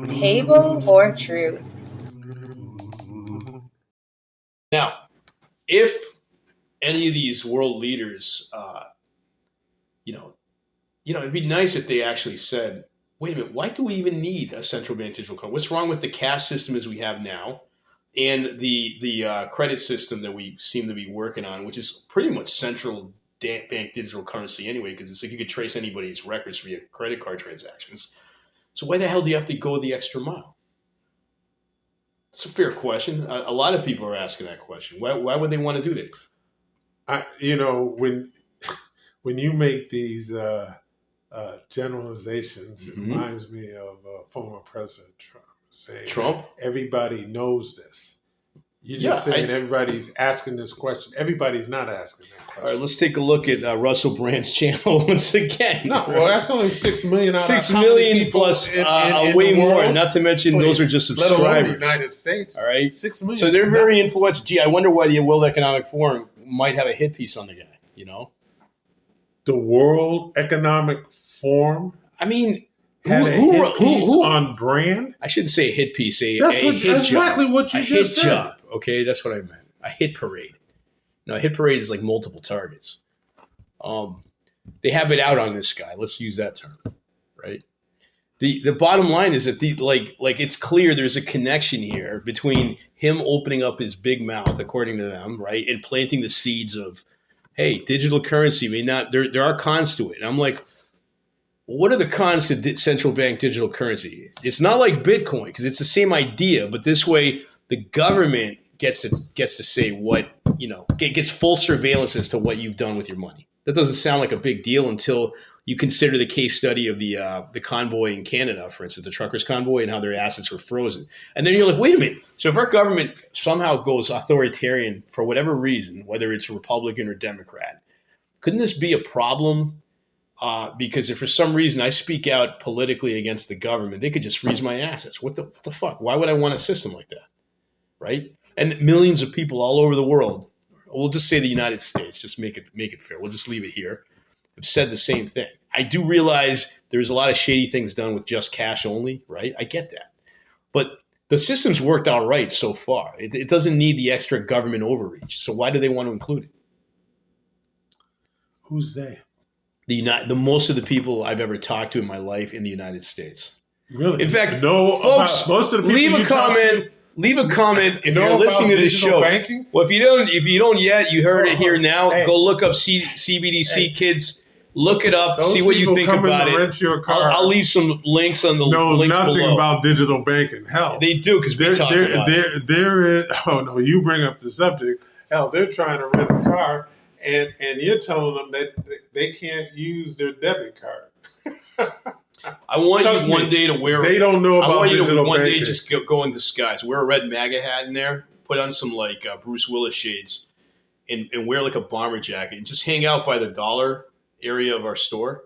Table or truth? Now, if any of these world leaders, it'd be nice if they actually said, wait a minute, why do we even need a central bank digital currency? What's wrong with the cash system as we have now and the credit system that we seem to be working on, which is pretty much central bank digital currency anyway, because it's like you could trace anybody's records via credit card transactions. So why the hell do you have to go the extra mile? It's a fair question. A lot of people are asking that question. Why would they want to do that? When you make these generalizations, it Mm-hmm. reminds me of former President Trump saying, Trump? everybody knows this. You're just saying everybody's asking this question. Everybody's not asking that question. All right, let's take a look at Russell Brand's channel once again. No, well, that's only 6 million. 6 million plus way more. Not to mention those are just subscribers. Let alone the United States. All right, 6 million. So they're very influential. Gee, I wonder why the World Economic Forum might have a hit piece on the guy. The World Economic Forum. I mean, had a hit piece on Brand. I shouldn't say a hit piece. That's exactly what you just said. Job. Okay, that's what I meant. A hit parade. No, a hit parade is like multiple targets. They have it out on this guy. Let's use that term, right? The bottom line is that it's clear there's a connection here between him opening up his big mouth, according to them, right, and planting the seeds of, hey, digital currency may not. There are cons to it. And I'm like, well, what are the cons to central bank digital currency? It's not like Bitcoin because it's the same idea, but this way the government gets to say what, gets full surveillance as to what you've done with your money. That doesn't sound like a big deal until you consider the case study of the convoy in Canada, for instance, the truckers' convoy, and how their assets were frozen. And then you're like, wait a minute. So if our government somehow goes authoritarian for whatever reason, whether it's Republican or Democrat, couldn't this be a problem? Because if for some reason I speak out politically against the government, they could just freeze my assets. What the fuck? Why would I want a system like that? Right? And millions of people all over the world, we'll just say the United States, just make it fair. We'll just leave it here. Have said the same thing. I do realize there's a lot of shady things done with just cash only, right? I get that. But the system's worked out right so far. It doesn't need the extra government overreach. So why do they want to include it? Who's they? The most of the people I've ever talked to in my life in the United States. Really? In fact, folks, most of the people leave a comment. Leave a comment if you're listening to this show. Banking? Well, if you don't yet, you heard it here now. Hey. Go look up CBDC, kids. Look it up. See what you think about it. Rent your car. I'll leave some links on the links nothing below. About digital banking. Hell, they do because we talk about it. There is. Oh no, you bring up the subject. Hell, they're trying to rent a car, and you're telling them that they can't use their debit card. I want you one day to wear. They don't know about I want you digital to one banking. day just go in disguise, wear a red MAGA hat in there, put on some like Bruce Willis shades, and wear like a bomber jacket, and just hang out by the dollar area of our store,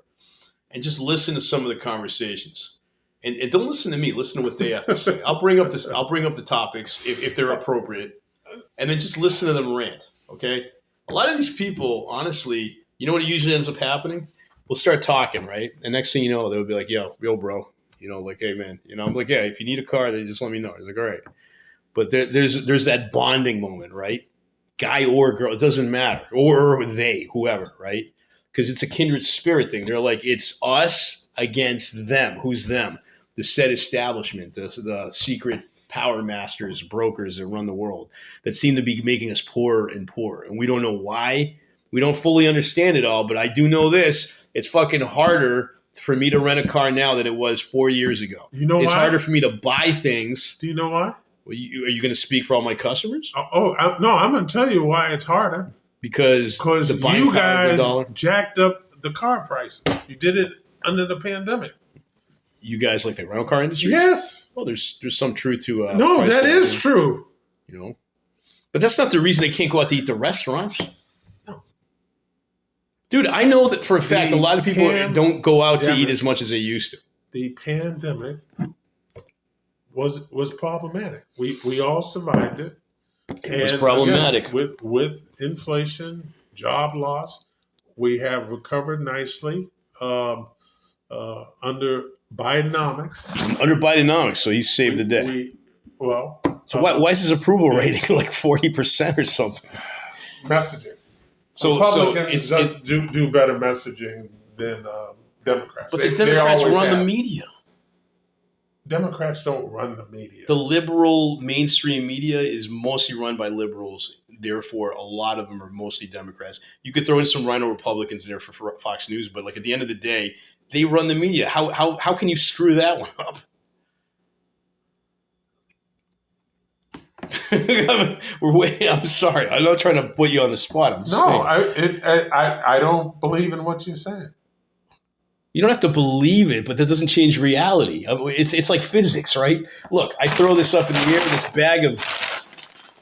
and just listen to some of the conversations. And don't listen to me. Listen to what they have to say. I'll bring up the topics if they're appropriate, and then just listen to them rant. Okay. A lot of these people, honestly, you know what usually ends up happening? We'll start talking, right? And next thing you know, they'll be like, yo, bro, like, hey, man, I'm like, yeah, if you need a car, then just let me know. He's like, all right. But there's that bonding moment, right? Guy or girl, it doesn't matter. Or they, whoever, right? Because it's a kindred spirit thing. They're like, it's us against them. Who's them? The said establishment, the secret power masters, brokers that run the world that seem to be making us poorer and poorer. And we don't know why. We don't fully understand it all, but I do know this. It's fucking harder for me to rent a car now than it was 4 years ago. You know it's why? harder for me to buy things. Do you know why? Well, are you going to speak for all my customers? No, I'm going to tell you why it's harder. Because the buying you power of the guys dollar? jacked up the car prices. You did it under the pandemic. You guys like the rental car industry? Yes. Well, there's some truth to no, that is true. But that's not the reason they can't go out to eat the restaurants. Dude, I know that for a fact a lot of people don't go out to eat as much as they used to. The pandemic was problematic. We all survived it. It was problematic. Again, with inflation, job loss, we have recovered nicely. under Bidenomics. Under Bidenomics, so he saved the day. So why is his approval rating like 40% or something? Messaging. So Republicans do better messaging than Democrats. But the Democrats run the media. Democrats don't run the media. The liberal mainstream media is mostly run by liberals. Therefore, a lot of them are mostly Democrats. You could throw in some rhino Republicans there for Fox News, but like at the end of the day, they run the media. How can you screw that one up? I'm sorry. I'm not trying to put you on the spot. I'm saying. I don't believe in what you're saying. You don't have to believe it, but that doesn't change reality. It's like physics, right? Look, I throw this up in the air, this bag of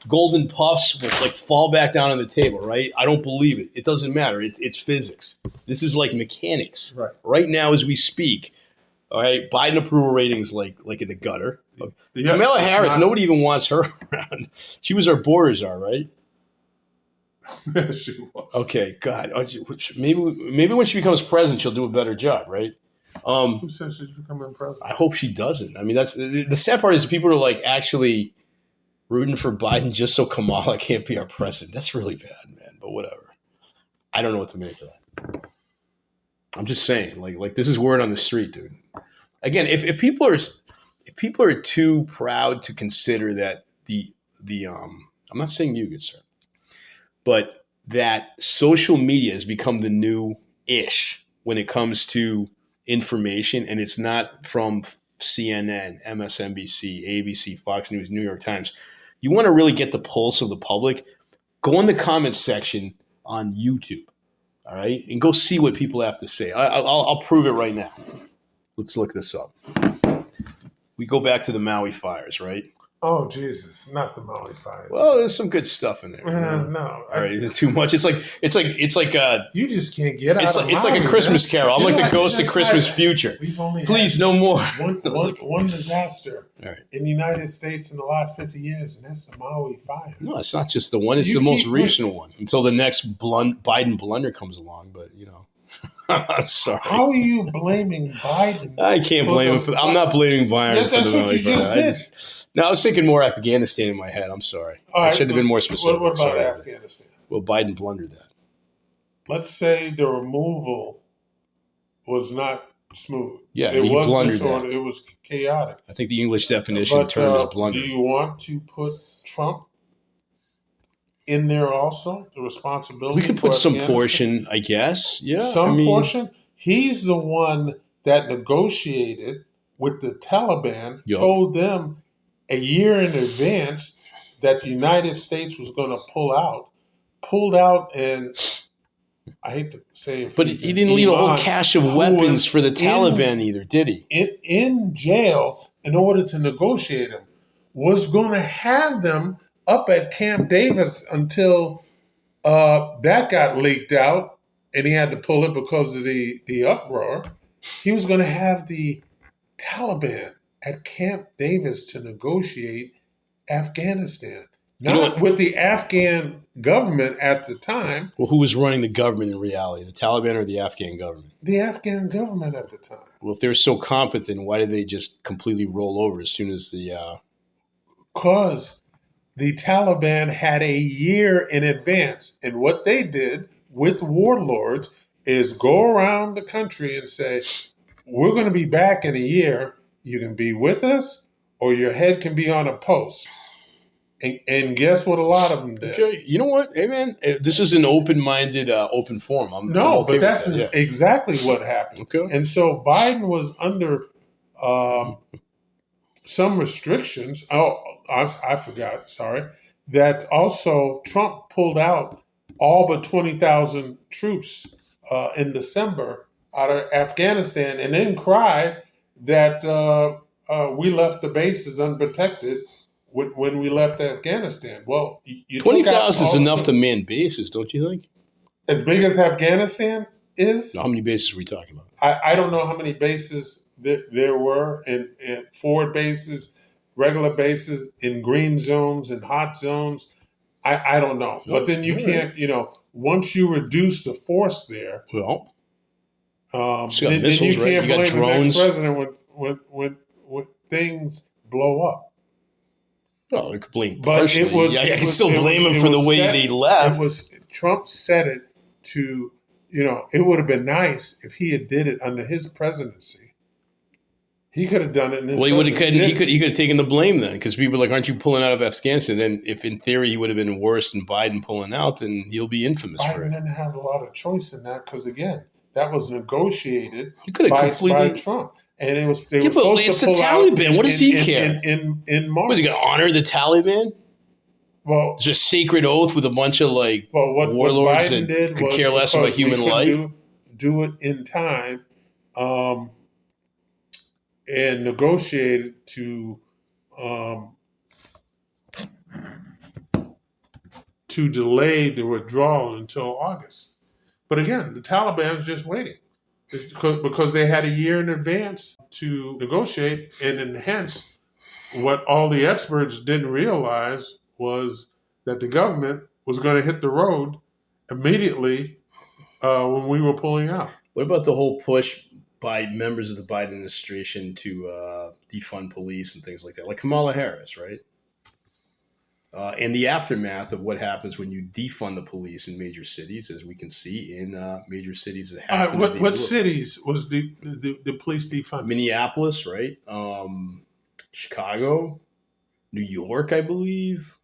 golden puffs will like fall back down on the table, right? I don't believe it. It doesn't matter. It's physics. This is like mechanics. Right now as we speak, all right, Biden approval ratings like in the gutter. Yeah, Kamala Harris, nobody even wants her around. She was our border czar, right? She was. Okay, God. Maybe when she becomes president, she'll do a better job, right? Who says she's becoming president? I hope she doesn't. I mean, that's the sad part is people are like actually rooting for Biden just so Kamala can't be our president. That's really bad, man. But whatever. I don't know what to make of that. I'm just saying, like this is word on the street, dude. Again, if people are too proud to consider that I'm not saying you, good sir, but that social media has become the new ish when it comes to information, and it's not from CNN, MSNBC, ABC, Fox News, New York Times. You want to really get the pulse of the public, go in the comments section on YouTube, all right, and go see what people have to say. I'll prove it right now. Let's look this up. We go back to the Maui fires, right? Oh, Jesus, not the Maui fires. Well, there's some good stuff in there. No. All right, is it too much? It's like you just can't get out of Maui. It's like a Christmas carol. I'm like the ghost of Christmas future. Please, no more. One disaster in the United States in the last 50 years, and that's the Maui fire. No, it's not just the one. It's the most recent one until the next Biden blunder comes along. But, I'm sorry. How are you blaming Biden? I can't blame him for that. I'm not blaming Biden for the Maui fire. I was thinking more Afghanistan in my head. I'm sorry. I should have been more specific. What about Afghanistan? Well, Biden blundered that. Let's say the removal was not smooth. Yeah, he blundered that. It was chaotic. I think the English definition term is blunder. Do you want to put Trump in there also? The responsibility? We could put some portion, I guess. Yeah. Portion? He's the one that negotiated with the Taliban, told them a year in advance that the United States was going to pulled out, and I hate to say it. But he didn't leave a whole cache of weapons for the Taliban either, did he? In jail in order to negotiate them, was going to have them up at Camp Davis until that got leaked out, and he had to pull it because of the uproar. He was going to have the Taliban at Camp Davis to negotiate Afghanistan. Not with the Afghan government at the time. Well, who was running the government in reality, the Taliban or the Afghan government? The Afghan government at the time. Well, if they're so competent, why did they just completely roll over as soon as the... Because the Taliban had a year in advance. And what they did with warlords is go around the country and say, we're going to be back in a year. You can be with us or your head can be on a post. And guess what a lot of them did? Okay, you know what? Hey, man, this is an open-minded, open forum. I'm okay, but that's exactly what happened. Okay. And so Biden was under some restrictions. Oh, I forgot. Sorry. That also Trump pulled out all but 20,000 troops in December out of Afghanistan and then cried that we left the bases unprotected when we left Afghanistan. Well, 20,000 is enough to man bases, don't you think? As big as Afghanistan is? Now, how many bases are we talking about? I don't know how many bases there were, and forward bases, regular bases, in green zones and hot zones. I don't know. But then you can't, once you reduce the force there, So you got then missiles, you right? can't You got blame the next drones. president when things blow up. Well, we could blame But partially. I can still blame him for the way they left. Trump set it to, it would have been nice if he had did it under his presidency. He could have done it in his presidency. He could have taken the blame then, because people were like, aren't you pulling out of Afghanistan? Then if in theory he would have been worse than Biden pulling out, then he'll be infamous for Biden it. didn't have a lot of choice in that because, again, that was negotiated He could have by Trump. And they were supposed to pull it's the out Taliban. What does he care? In March. Was he going to honor the Taliban? Well, it's a sacred oath with a bunch of warlords that could care less about human life. Do it in time, and negotiate to delay the withdrawal until August. But again, the Taliban's just waiting because they had a year in advance to negotiate, and hence what all the experts didn't realize was that the government was going to hit the road immediately when we were pulling out. What about the whole push by members of the Biden administration to defund police and things like that, like Kamala Harris, right? And the aftermath of what happens when you defund the police in major cities, as we can see in major cities that happen. What cities was the police defunded? Minneapolis, right? Chicago, New York, I believe,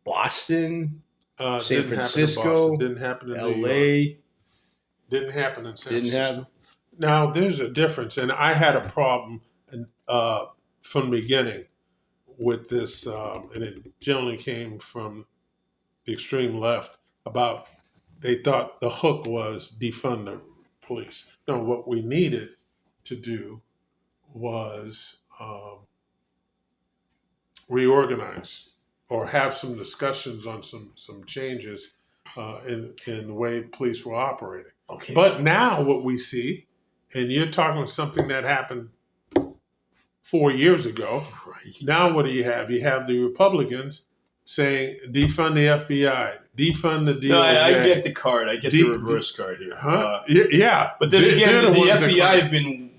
Boston, San Francisco, didn't happen in LA. Didn't happen in San Francisco. Now, there's a difference, and I had a problem from the beginning with this, and it generally came from the extreme left, about they thought the hook was defund the police. No, what we needed to do was reorganize or have some discussions on some changes in the way police were operating. Okay. But now what we see, and you're talking something that happened 4 years ago. Right. Now what do you have? You have the Republicans saying defund the FBI, defund the DOJ. No, I get the card. I get the reverse card here. Huh? Yeah. But then again, the FBI have been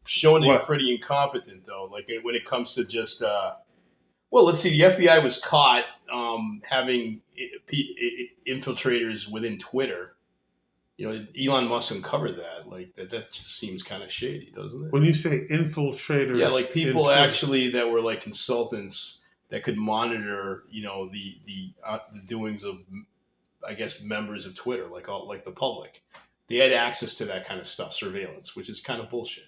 shown to be pretty incompetent, though. Like when it comes to just, let's see. The FBI was caught having infiltrators within Twitter. Elon Musk uncovered that. Like that just seems kind of shady, doesn't it? When you say infiltrators, yeah, like people actually that were like consultants that could monitor, the doings of, I guess, members of Twitter, like the public. They had access to that kind of stuff, surveillance, which is kind of bullshit.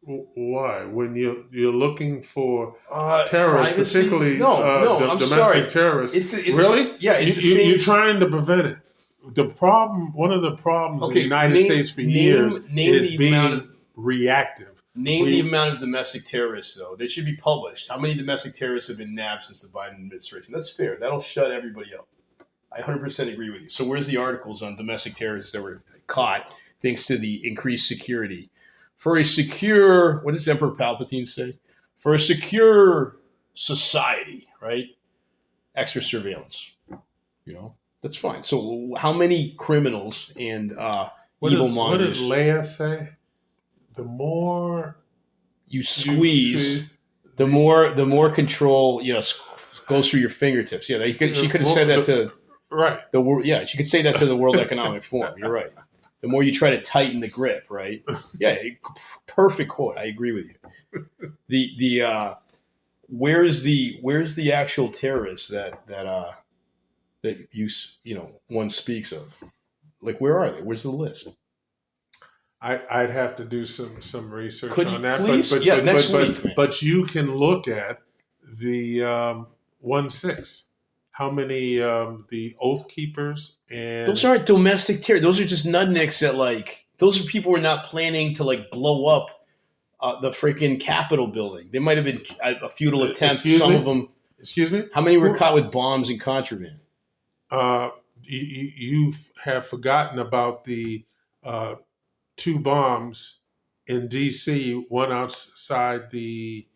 Why? When you're looking for terrorists, privacy? particularly I'm domestic sorry. terrorists, It's really? Yeah, it's the same. You're trying to prevent it. One of the problems in the United States for years is being reactive. The amount of domestic terrorists, though. They should be published. How many domestic terrorists have been nabbed since the Biden administration? That's fair. That'll shut everybody up. I 100% agree with you. So where's the articles on domestic terrorists that were caught thanks to the increased security? For a secure, what does Emperor Palpatine say? For a secure society, right? Extra surveillance. That's fine. So how many criminals and evil monitors? What did Leia say? The more you squeeze, the more control goes through your fingertips. Yeah, she could have said that to the world. Yeah, she could say that to the World Economic Forum. You're right. The more you try to tighten the grip, right? Yeah, perfect quote. I agree with you. Where's the actual terrorists that one speaks of? Like, where are they? Where's the list? I'd have to do some research on that. Please? Next week. But you can look at the 1-6. How many the Oath Keepers and those aren't domestic terror. Those are just nudniks that those are people who are not planning to blow up the freaking Capitol building. They might have been a futile attempt. Some of them. Excuse me. How many were caught with bombs and contraband? You have forgotten about the 2 bombs in D.C., one outside the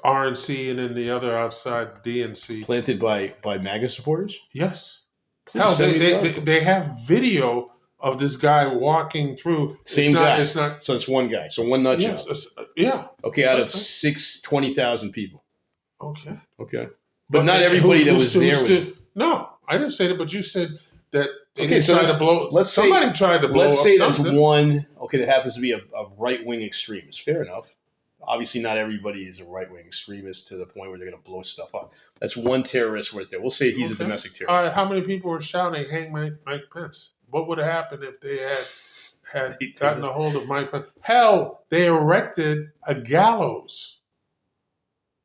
RNC and then the other outside DNC. Planted by MAGA supporters? Yes. Please Hell, they have video of this guy walking through. Same guy. It's not. So it's one guy. So one nut job. Yes. Yeah. Okay, out of Suspect. 20,000 people. Okay. Okay. But not everybody that was there was. No, I didn't say that. But you said that. Okay, so somebody tried to blow up Let's say something. there's one. Okay, that happens to be a right-wing extremist. Fair enough. Obviously, not everybody is a right-wing extremist to the point where they're going to blow stuff up. That's one terrorist right there. We'll say he's a domestic terrorist. All right, how many people were shouting, "Hang Mike Pence"? What would have happened if they had gotten a hold of Mike Pence? Hell, they erected a gallows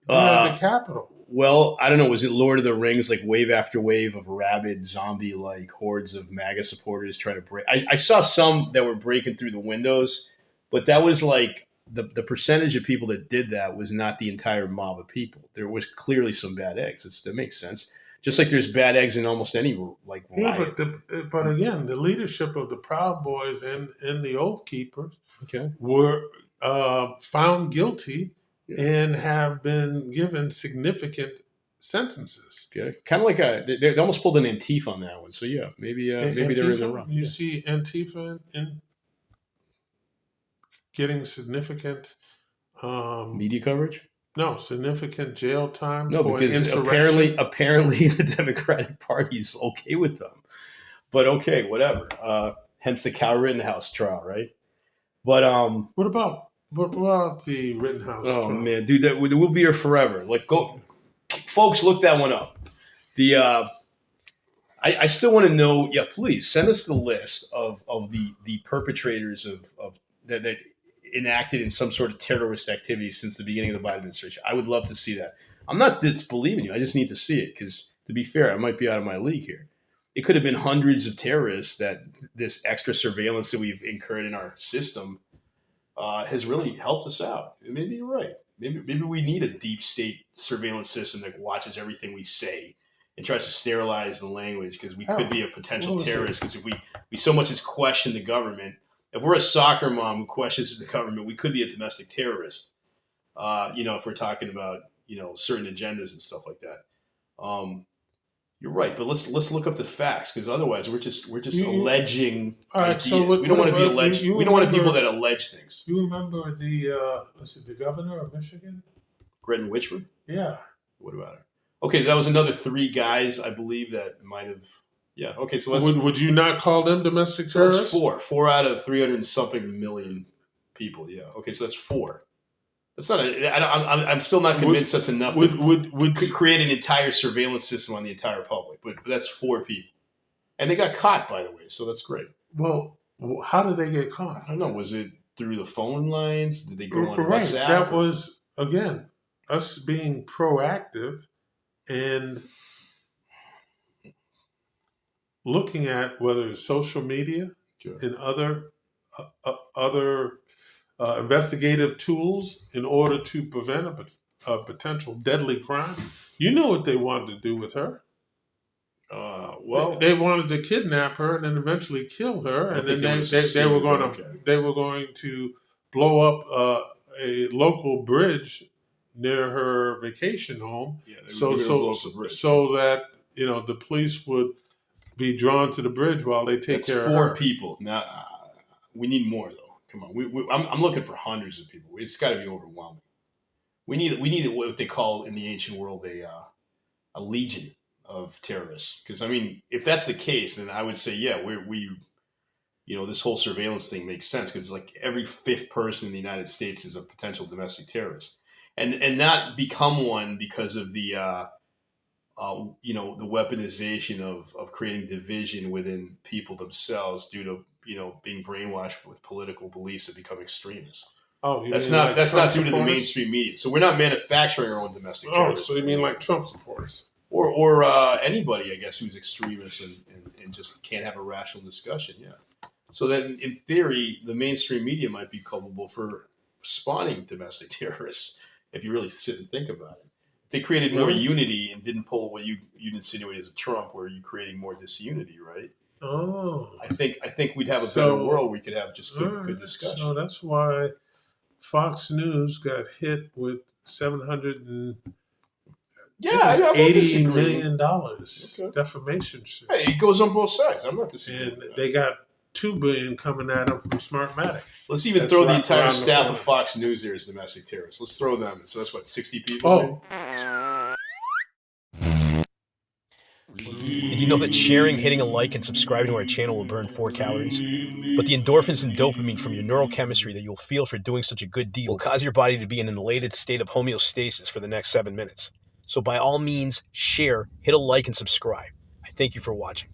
at the Capitol. Well, I don't know. Was it Lord of the Rings, like wave after wave of rabid zombie-like hordes of MAGA supporters trying to break? I saw some that were breaking through the windows, but that was like the percentage of people that did that was not the entire mob of people. There was clearly some bad eggs. That makes sense. Just like there's bad eggs in almost any riot. But again, the leadership of the Proud Boys and the Oath Keepers Okay. were found guilty. Yeah. And have been given significant sentences. Okay, kind of like they almost pulled an Antifa on that one. So yeah, maybe they're in the wrong. You see Antifa in getting significant media coverage. No, significant jail time. No, because apparently the Democratic Party is okay with them. But okay, whatever. Hence the Kyle Rittenhouse trial, right? But what about the Rittenhouse? Oh trial? Man, dude, that we'll be here forever. Like, go, folks, look that one up. I still want to know. Yeah, please send us the list of the perpetrators of that enacted in some sort of terrorist activity since the beginning of the Biden administration. I would love to see that. I'm not disbelieving you. I just need to see it because, to be fair, I might be out of my league here. It could have been hundreds of terrorists that this extra surveillance that we've incurred in our system has really helped us out. Maybe you're right. Maybe we need a deep state surveillance system that watches everything we say and tries to sterilize the language because we could be a potential terrorist. Because if we so much as question the government, if we're a soccer mom who questions the government, we could be a domestic terrorist. If we're talking about certain agendas and stuff like that. You're right, but let's look up the facts because otherwise we're just alleging. All right, ideas. So we don't want to be alleged. We don't want people that allege things. You remember the governor of Michigan, Gretchen Whitmer? Yeah. What about her? Okay, that was another 3 guys, I believe, that might have. Yeah. Okay, so would you not call them domestic terrorists? That's 4 out of 300 and something million people. Yeah. Okay, so that's 4. That's not. I'm still not convinced that's enough to create an entire surveillance system on the entire public. But that's 4 people, and they got caught, by the way. So that's great. Well, how did they get caught? I don't know. Was it through the phone lines? Did they go on WhatsApp? That was again us being proactive and looking at whether it's social media and other investigative tools in order to prevent a potential deadly crime. You know what they wanted to do with her. They wanted to kidnap her and then eventually kill her, and then they were going to blow up a local bridge near her vacation home, so that the police would be drawn to the bridge while they take care of her. 4 people. Now we need more though. Come on, I'm looking for hundreds of people. It's got to be overwhelming. We need what they call in the ancient world a legion of terrorists. Because I mean, if that's the case, then I would say this whole surveillance thing makes sense because like every 5th person in the United States is a potential domestic terrorist, and not become one because of the the weaponization of creating division within people themselves due to being brainwashed with political beliefs and become extremists. Oh, that's not due to the mainstream media. So we're not manufacturing our own domestic terrorists. Oh, so you mean like Trump supporters? Or anybody, I guess, who's extremist and just can't have a rational discussion. Yeah. So then, in theory, the mainstream media might be culpable for spawning domestic terrorists if you really sit and think about it. If they created more unity and didn't pull what you insinuate as a Trump, where you're creating more disunity, right? Oh, I think we'd have a better world. We could have just good discussion. So that's why Fox News got hit with $780 million defamation suit. Hey, it goes on both sides. I'm not disagreeing. And they got $2 billion coming at them from Smartmatic. Let's even That's throw the right entire around the staff corner. of Fox News here as domestic terrorists. Let's throw them. So that's what, 60 people? Oh, Did you know that sharing, hitting a like, and subscribing to our channel will burn 4 calories? But the endorphins and dopamine from your neurochemistry that you'll feel for doing such a good deed will cause your body to be in an elated state of homeostasis for the next 7 minutes. So by all means, share, hit a like, and subscribe. I thank you for watching.